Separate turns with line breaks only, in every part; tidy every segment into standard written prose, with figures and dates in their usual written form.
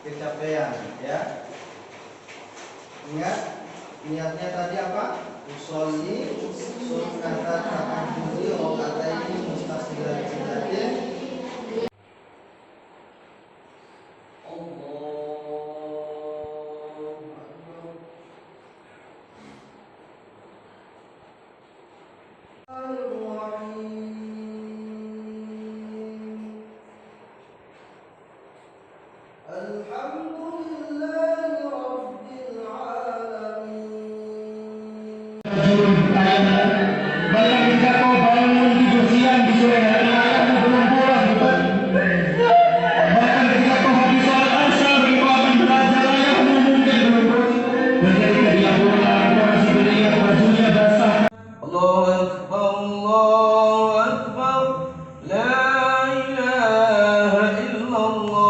kecapean, ya. Ingat niatnya tadi apa? Usolli sunnata ta'abbudi rakaataini mustaqbilatin.
Bahkan jika kau bangun tidur siang di sore hari ayahmu belum pulang, bahkan jika kau habis sholat asar kau akan belajar ayahmu mungkin belum pulang. Dan ketika dia pulang kau masih melihat bajunya basah.
Allahu Akbar, Allahu Akbar, la ilaha illallah.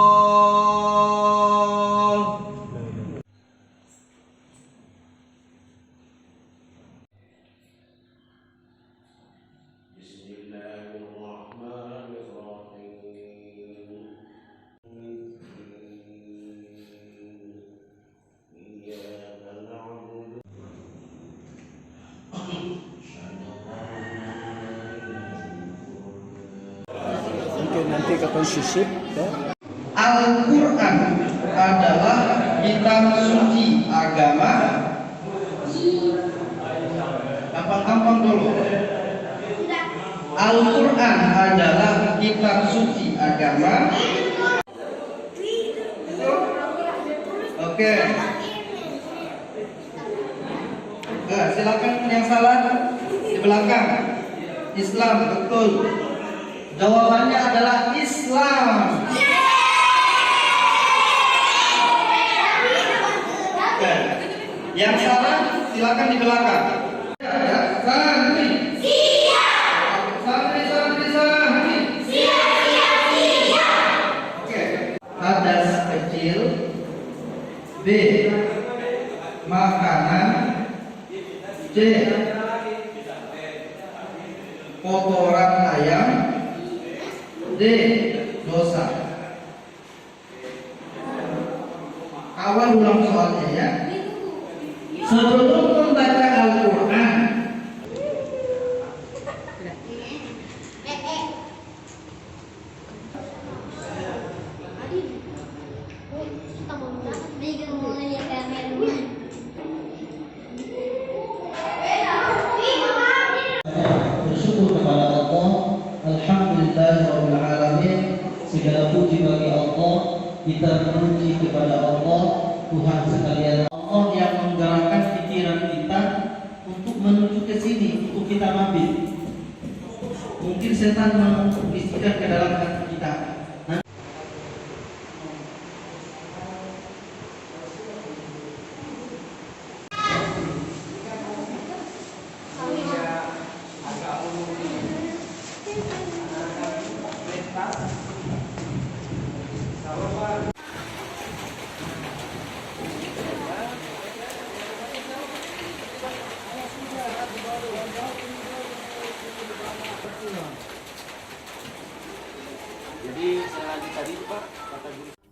Mungkin nanti kapan sisip ya?
Al-Quran adalah kitab suci agama. Gampang-gampang dulu. Al-Quran adalah kitab suci agama. Oke. Nah, silakan yang salah di belakang. Islam, betul. Jawabannya adalah Islam. Oke. Yang salah silakan di belakang. Ya, santri. Siap. Santri. Siap. Oke. Hadas kecil. B. Makanan. C. Kotoran ayam. D. Dosa. Awal ulang soalnya ya. Sebelum membaca Al-Quran, bersyukur kepada Allah. Alhamdulillahirabbil alamin. Segala puji bagi Allah. Kita memuji kepada Allah, Tuhan sekalian. Allah yang menggerakkan pikiran kita untuk menuju ke sini, untuk kita mabit. Mungkin setan membisikkan ke dalam hati kita.
Jadi saya lanjut tadi Pak kata guru.